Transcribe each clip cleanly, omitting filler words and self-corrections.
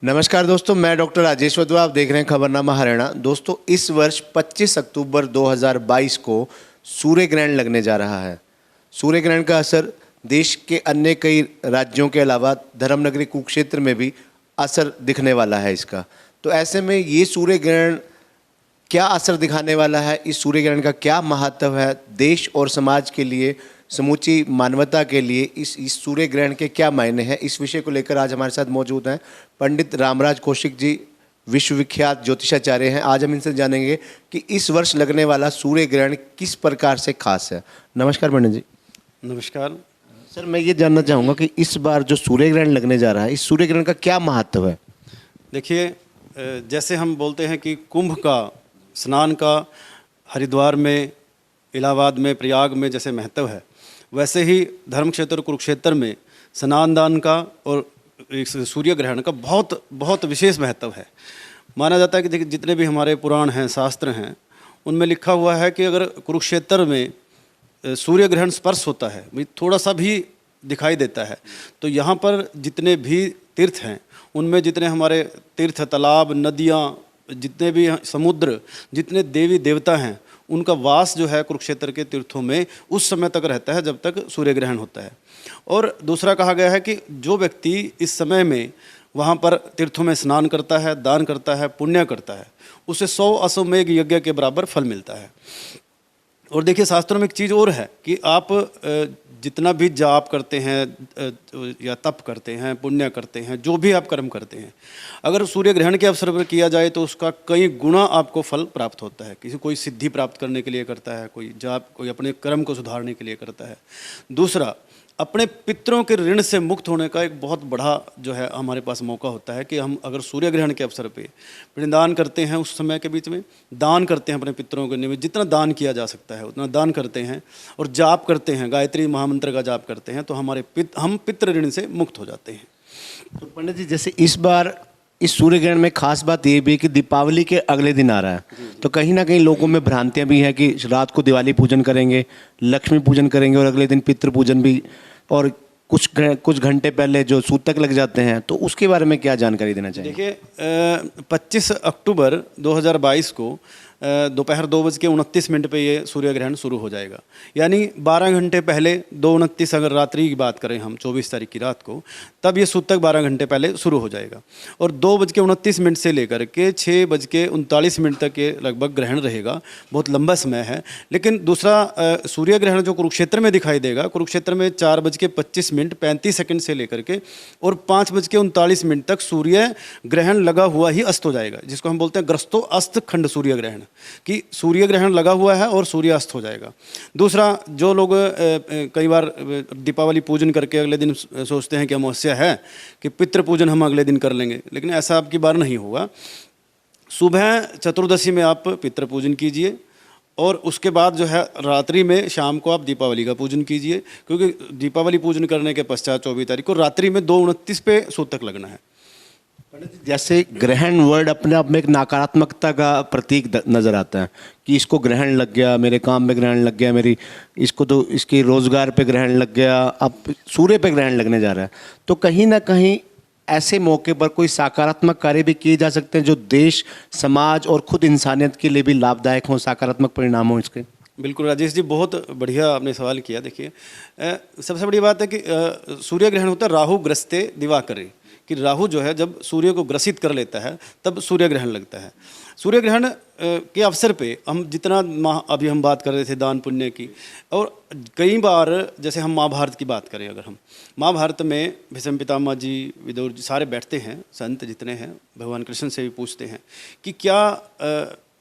नमस्कार दोस्तों, मैं डॉक्टर राजेश वधवा। आप देख रहे हैं खबरनामा हरियाणा। दोस्तों, इस वर्ष 25 अक्टूबर 2022 को सूर्य ग्रहण लगने जा रहा है। सूर्य ग्रहण का असर देश के अन्य कई राज्यों के अलावा धर्मनगरी कुरुक्षेत्र में भी असर दिखने वाला है इसका। तो ऐसे में ये सूर्य ग्रहण क्या असर दिखाने वाला है, इस सूर्य ग्रहण का क्या महत्व है देश और समाज के लिए, समूची मानवता के लिए, इस सूर्य ग्रहण के क्या मायने हैं, इस विषय को लेकर आज हमारे साथ मौजूद हैं पंडित रामराज कौशिक जी, विश्वविख्यात ज्योतिषाचार्य हैं। आज हम इनसे जानेंगे कि इस वर्ष लगने वाला सूर्य ग्रहण किस प्रकार से खास है। नमस्कार पंडित जी। नमस्कार सर, मैं ये जानना चाहूँगा कि इस बार जो सूर्य ग्रहण लगने जा रहा है, इस सूर्य ग्रहण का क्या महत्व है। देखिए, जैसे हम बोलते हैं कि कुंभ का, स्नान का हरिद्वार में, इलाहाबाद में, प्रयाग में जैसे महत्व है, वैसे ही धर्म क्षेत्र कुरुक्षेत्र में स्नान दान का और इस सूर्य ग्रहण का बहुत बहुत विशेष महत्व है। माना जाता है कि देखिए, जितने भी हमारे पुराण हैं, शास्त्र हैं, उनमें लिखा हुआ है कि अगर कुरुक्षेत्र में सूर्य ग्रहण स्पर्श होता है, भाई थोड़ा सा भी दिखाई देता है, तो यहाँ पर जितने भी तीर्थ हैं, उनमें जितने हमारे तीर्थ, तालाब, नदियाँ, जितने भी समुद्र, जितने देवी देवता हैं, उनका वास जो है कुरुक्षेत्र के तीर्थों में उस समय तक रहता है जब तक सूर्य ग्रहण होता है। और दूसरा कहा गया है कि जो व्यक्ति इस समय में वहाँ पर तीर्थों में स्नान करता है, दान करता है, पुण्य करता है, उसे 100 अश्वमेघ यज्ञ के बराबर फल मिलता है। और देखिए, शास्त्रों में एक चीज़ और है कि आप जितना भी जाप करते हैं या तप करते हैं, पुण्य करते हैं, जो भी आप कर्म करते हैं, अगर सूर्य ग्रहण के अवसर पर किया जाए तो उसका कई गुना आपको फल प्राप्त होता है। कोई सिद्धि प्राप्त करने के लिए करता है, कोई जाप, कोई अपने कर्म को सुधारने के लिए करता है। दूसरा, अपने पितरों के ऋण से मुक्त होने का एक बहुत बड़ा जो है हमारे पास मौका होता है कि हम अगर सूर्य ग्रहण के अवसर पे पिंडदान करते हैं, उस समय के बीच में दान करते हैं, अपने पितरों के निमित्त जितना दान किया जा सकता है उतना दान करते हैं, और जाप करते हैं, गायत्री महामंत्र का जाप करते हैं, तो हम पितृ ऋण से मुक्त हो जाते हैं। तो पंडित जी, जैसे इस बार इस सूर्य ग्रहण में खास बात ये भी है कि दीपावली के अगले दिन आ रहा है, तो कहीं ना कहीं लोगों में भ्रांतियां भी हैं कि रात को दिवाली पूजन करेंगे, लक्ष्मी पूजन करेंगे और अगले दिन पितृ पूजन भी, और कुछ घंटे पहले जो सूतक लग जाते हैं, तो उसके बारे में क्या जानकारी देना चाहिए। देखिए, 25 अक्टूबर 2022 को दोपहर 2:29 पे ये सूर्य ग्रहण शुरू हो जाएगा। यानी 12 घंटे पहले, 2:29 अगर रात्रि की बात करें हम, 24 तारीख की रात को, तब ये सूतक 12 घंटे पहले शुरू हो जाएगा। और 2:29 से लेकर के 6:39 तक ये लगभग ग्रहण रहेगा। बहुत लंबा समय है। लेकिन दूसरा सूर्य ग्रहण जो कुरुक्षेत्र में दिखाई देगा, कुरुक्षेत्र में 4:25 35 सेकंड से लेकर के और 5:39 तक सूर्य ग्रहण लगा हुआ ही अस्त हो जाएगा, जिसको हम बोलते हैं ग्रस्तो अस्त खंड सूर्य ग्रहण, कि सूर्य ग्रहण लगा हुआ है और सूर्य अस्त हो जाएगा। दूसरा, जो लोग कई बार दीपावली पूजन करके अगले दिन सोचते हैं कि अमावस्या है, कि पितृ पूजन हम अगले दिन कर लेंगे, लेकिन ऐसा आपकी बार नहीं होगा। सुबह चतुर्दशी में आप पितृ पूजन कीजिए और उसके बाद जो है रात्रि में, शाम को आप दीपावली का पूजन कीजिए, क्योंकि दीपावली पूजन करने के पश्चात 24 तारीख को रात्रि में 2:29 पे सूतक लगना है। जैसे ग्रहण वर्ड अपने आप में एक नकारात्मकता का प्रतीक नजर आता है कि इसको ग्रहण लग गया, मेरे काम में ग्रहण लग गया, मेरी इसको तो इसके रोजगार पे ग्रहण लग गया, अब सूर्य पे ग्रहण लगने जा रहा है। तो कहीं ना कहीं ऐसे मौके पर कोई सकारात्मक कार्य भी किए जा सकते हैं जो देश, समाज और खुद इंसानियत के लिए भी लाभदायक हो, सकारात्मक परिणाम हो इसके। बिल्कुल राजेश जी, बहुत बढ़िया आपने सवाल किया। देखिए, सबसे बड़ी बात है कि सूर्य ग्रहण होता है राहु ग्रस्ते दिवाकरे, कि राहु जो है जब सूर्य को ग्रसित कर लेता है तब सूर्य ग्रहण लगता है। सूर्य ग्रहण के अवसर पे हम जितना अभी हम बात कर रहे थे दान पुण्य की, और कई बार जैसे हम महाभारत की बात करें, अगर हम महाभारत में भीष्म पितामह जी, विदुर जी सारे बैठते हैं, संत जितने हैं, भगवान कृष्ण से भी पूछते हैं कि क्या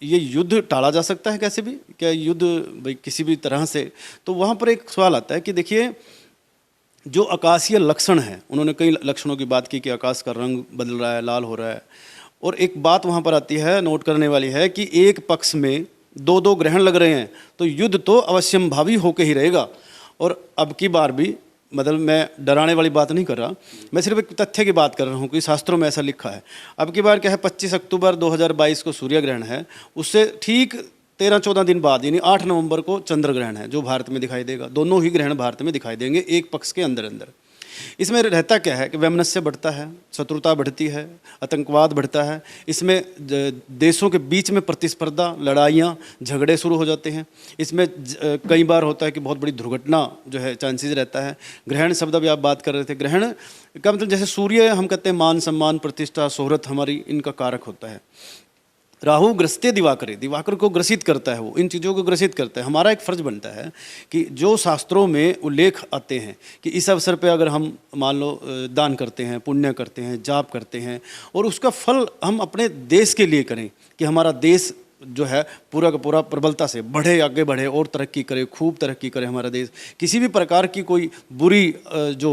ये युद्ध टाला जा सकता है, कैसे भी, क्या युद्ध भाई किसी भी तरह से। तो वहाँ पर एक सवाल आता है कि देखिए, जो आकाशीय लक्षण है, उन्होंने कई लक्षणों की बात की कि आकाश का रंग बदल रहा है, लाल हो रहा है, और एक बात वहाँ पर आती है, नोट करने वाली है, कि एक पक्ष में 2-2 ग्रहण लग रहे हैं, तो युद्ध तो अवश्यम भावी होकर ही रहेगा। और अब की बार भी, मतलब मैं डराने वाली बात नहीं कर रहा, मैं सिर्फ एक तथ्य की बात कर रहा हूँ कि शास्त्रों में ऐसा लिखा है। अब की बार क्या है, 25 अक्टूबर 2022 को सूर्य ग्रहण है, उससे ठीक 13-14 दिन बाद यानी 8 नवंबर को चंद्र ग्रहण है, जो भारत में दिखाई देगा। दोनों ही ग्रहण भारत में दिखाई देंगे एक पक्ष के अंदर अंदर। इसमें रहता क्या है कि वैमनस्य बढ़ता है, शत्रुता बढ़ती है, आतंकवाद बढ़ता है, इसमें देशों के बीच में प्रतिस्पर्धा, लड़ाइयाँ, झगड़े शुरू हो जाते हैं। इसमें कई बार होता है कि बहुत बड़ी दुर्घटना जो है चांसेस रहता है। ग्रहण शब्द अभी आप बात कर रहे थे, ग्रहण का मतलब जैसे सूर्य हम कहते हैं मान सम्मान प्रतिष्ठा शोहरत हमारी इनका कारक होता है। राहु ग्रस्ते दिवाकर, दिवाकर को ग्रसित करता है, वो इन चीज़ों को ग्रसित करता है। हमारा एक फर्ज बनता है कि जो शास्त्रों में उल्लेख आते हैं कि इस अवसर पे अगर हम मान लो दान करते हैं, पुण्य करते हैं, जाप करते हैं और उसका फल हम अपने देश के लिए करें कि हमारा देश जो है पूरा का पूरा प्रबलता से बढ़े, आगे बढ़े और तरक्की करे, खूब तरक्की करे हमारा देश। किसी भी प्रकार की कोई बुरी जो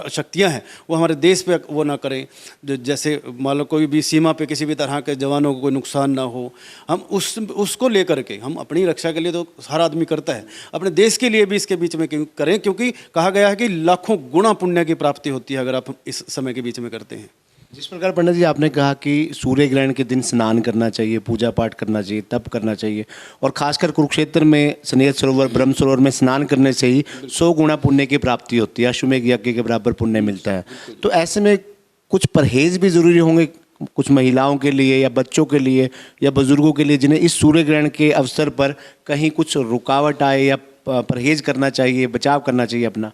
शक्तियां हैं वो हमारे देश पे वो ना करें। जैसे मान लो कोई भी सीमा पे किसी भी तरह के जवानों को कोई नुकसान ना हो, हम उसको लेकर के हम अपनी रक्षा के लिए तो हर आदमी करता है, अपने देश के लिए भी इसके बीच में करें, क्योंकि कहा गया है कि लाखों गुना पुण्य की प्राप्ति होती है अगर आप इस समय के बीच में करते हैं। जिस प्रकार पंडित जी आपने कहा कि सूर्य ग्रहण के दिन स्नान करना चाहिए, पूजा पाठ करना चाहिए, तप करना चाहिए, और खासकर कुरुक्षेत्र में स्नेह सरोवर, ब्रह्म सरोवर में स्नान करने से ही 100 गुना पुण्य की प्राप्ति होती है, अश्वमेघ यज्ञ के बराबर पुण्य मिलता है। तो ऐसे में कुछ परहेज भी जरूरी होंगे कुछ महिलाओं के लिए या बच्चों के लिए या बुजुर्गों के लिए, जिन्हें इस सूर्य ग्रहण के अवसर पर कहीं कुछ रुकावट आए या परहेज करना चाहिए, बचाव करना चाहिए अपना।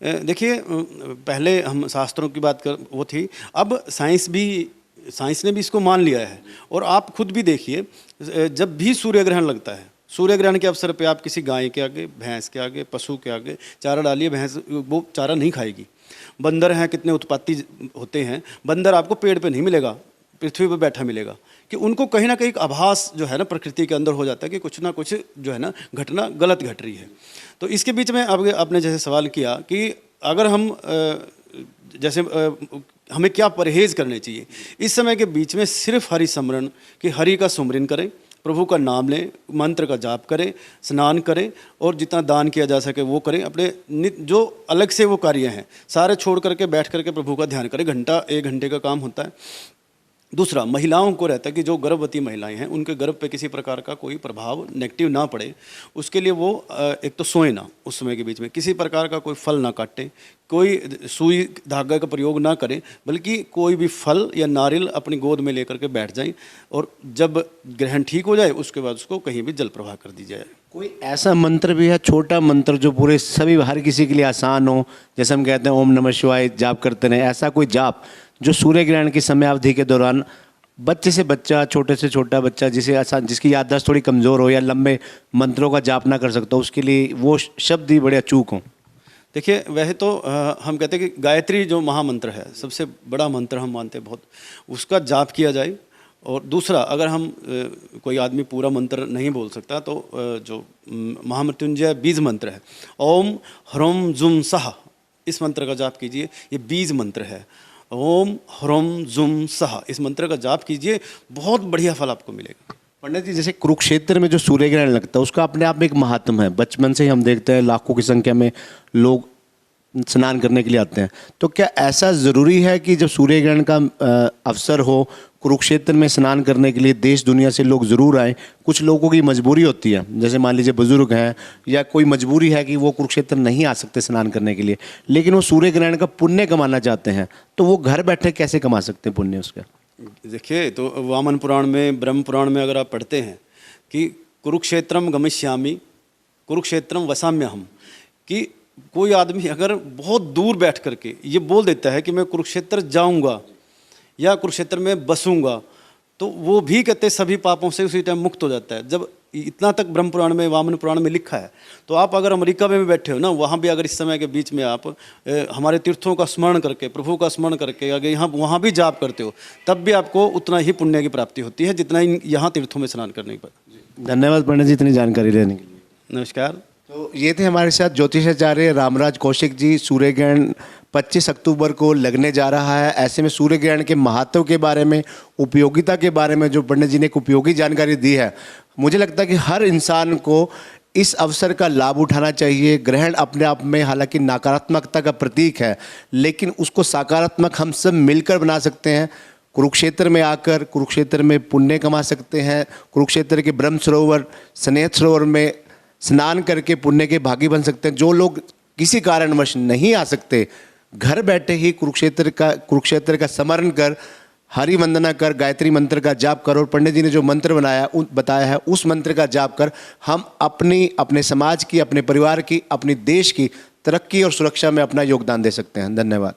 देखिए, पहले हम शास्त्रों की बात कर वो थी, अब साइंस ने भी इसको मान लिया है। और आप खुद भी देखिए, जब भी सूर्य ग्रहण लगता है, सूर्य ग्रहण के अवसर पे आप किसी गाय के आगे, भैंस के आगे, पशु के आगे चारा डालिए, भैंस वो चारा नहीं खाएगी। बंदर हैं, कितने उत्पत्ति होते हैं, बंदर आपको पेड़ पे नहीं मिलेगा, पृथ्वी पर बैठा मिलेगा, कि उनको कहीं ना कहीं एक आभास जो है ना प्रकृति के अंदर हो जाता है कि कुछ ना कुछ जो है ना घटना गलत घट रही है। तो इसके बीच में अब आपने जैसे सवाल किया कि अगर हम जैसे हमें क्या परहेज़ करने चाहिए, इस समय के बीच में सिर्फ हरि स्मरण कि हरि का सुमरन करें, प्रभु का नाम लें, मंत्र का जाप करें, स्नान करें और जितना दान किया जा सके वो करें। अपने जो अलग से वो कार्य हैं सारे छोड़ करके बैठ करके प्रभु का ध्यान करें। घंटा 1 घंटे का काम होता है। दूसरा, महिलाओं को रहता है कि जो गर्भवती महिलाएं हैं उनके गर्भ पे किसी प्रकार का कोई प्रभाव नेगेटिव ना पड़े, उसके लिए वो एक तो सोए ना, उस समय के बीच में किसी प्रकार का कोई फल ना काटें, कोई सुई धागा का प्रयोग ना करें, बल्कि कोई भी फल या नारियल अपनी गोद में लेकर के बैठ जाएं और जब ग्रहण ठीक हो जाए उसके बाद उसको कहीं भी जल प्रवाह कर दी जाए। कोई ऐसा मंत्र भी है, छोटा मंत्र, जो पूरे सभी हर किसी के लिए आसान हो, जैसे हम कहते हैं ओम नमः शिवाय जाप करते रहें, ऐसा कोई जाप जो सूर्य ग्रहण की समयावधि के दौरान बच्चे से बच्चा, छोटे से छोटा बच्चा जिसे आसान, जिसकी याददाश्त थोड़ी कमज़ोर हो या लंबे मंत्रों का जाप ना कर सकता, उसके लिए वो शब्द ही बड़े अचूक हों? देखिए, वैसे तो हम कहते हैं कि गायत्री जो महामंत्र है, सबसे बड़ा मंत्र हम मानते हैं बहुत, उसका जाप किया जाए। और दूसरा, अगर हम कोई आदमी पूरा मंत्र नहीं बोल सकता तो जो महामृत्युंजय बीज मंत्र है, ओम ह्रोम जुम सह, इस मंत्र का जाप कीजिए। ये बीज मंत्र है, ओम ह्रोम जुम सह, इस मंत्र का जाप कीजिए, बहुत बढ़िया फल आपको मिलेगा। पंडित जी, जैसे कुरुक्षेत्र में जो सूर्य ग्रहण लगता है उसका अपने आप में एक महात्म है। बचपन से ही हम देखते हैं लाखों की संख्या में लोग स्नान करने के लिए आते हैं। तो क्या ऐसा ज़रूरी है कि जब सूर्य ग्रहण का अवसर हो, कुरुक्षेत्र में स्नान करने के लिए देश दुनिया से लोग ज़रूर आएँ? कुछ लोगों की मजबूरी होती है, जैसे मान लीजिए बुजुर्ग हैं या कोई मजबूरी है कि वो कुरुक्षेत्र नहीं आ सकते स्नान करने के लिए, लेकिन वो सूर्य ग्रहण का पुण्य कमाना चाहते हैं, तो वो घर बैठे कैसे कमा सकते हैं पुण्य उसका? देखिए, तो वामन पुराण में, ब्रह्म पुराण में अगर आप पढ़ते हैं कि कुरुक्षेत्रम गमिष्यामि कुरुक्षेत्रम वसाम्यहम, कि कोई आदमी अगर बहुत दूर बैठ करके ये बोल देता है कि मैं कुरुक्षेत्र जाऊंगा या कुरुक्षेत्र में बसूंगा, तो वो भी कहते सभी पापों से उसी टाइम मुक्त हो जाता है। जब इतना तक ब्रह्म पुराण में, वामन पुराण में लिखा है, तो आप अगर अमेरिका में भी बैठे हो ना, वहाँ भी अगर इस समय के बीच में आप हमारे तीर्थों का स्मरण करके, प्रभु का स्मरण करके अगर यहाँ वहाँ भी जाप करते हो, तब भी आपको उतना ही पुण्य की प्राप्ति होती है जितना यहाँ तीर्थों में स्नान करने के बाद। धन्यवाद पंडित जी इतनी जानकारी लेने के लिए। नमस्कार। तो ये थे हमारे साथ ज्योतिषाचार्य रामराज कौशिक जी। सूर्य ग्रहण 25 अक्टूबर को लगने जा रहा है। ऐसे में सूर्य ग्रहण के महत्व के बारे में, उपयोगिता के बारे में जो पंडित जी ने एक उपयोगी जानकारी दी है, मुझे लगता है कि हर इंसान को इस अवसर का लाभ उठाना चाहिए। ग्रहण अपने आप में हालांकि नकारात्मकता का प्रतीक है, लेकिन उसको सकारात्मक हम सब मिलकर बना सकते हैं। कुरुक्षेत्र में आकर कुरुक्षेत्र में पुण्य कमा सकते हैं। कुरुक्षेत्र के ब्रह्म सरोवर, स्नेह सरोवर में स्नान करके पुण्य के भागी बन सकते हैं। जो लोग किसी कारणवश नहीं आ सकते, घर बैठे ही कुरुक्षेत्र का स्मरण कर, हरि वंदना कर, गायत्री मंत्र का जाप कर और पंडित जी ने जो मंत्र बताया है उस मंत्र का जाप कर हम अपने समाज की, अपने परिवार की, अपनी देश की तरक्की और सुरक्षा में अपना योगदान दे सकते हैं। धन्यवाद।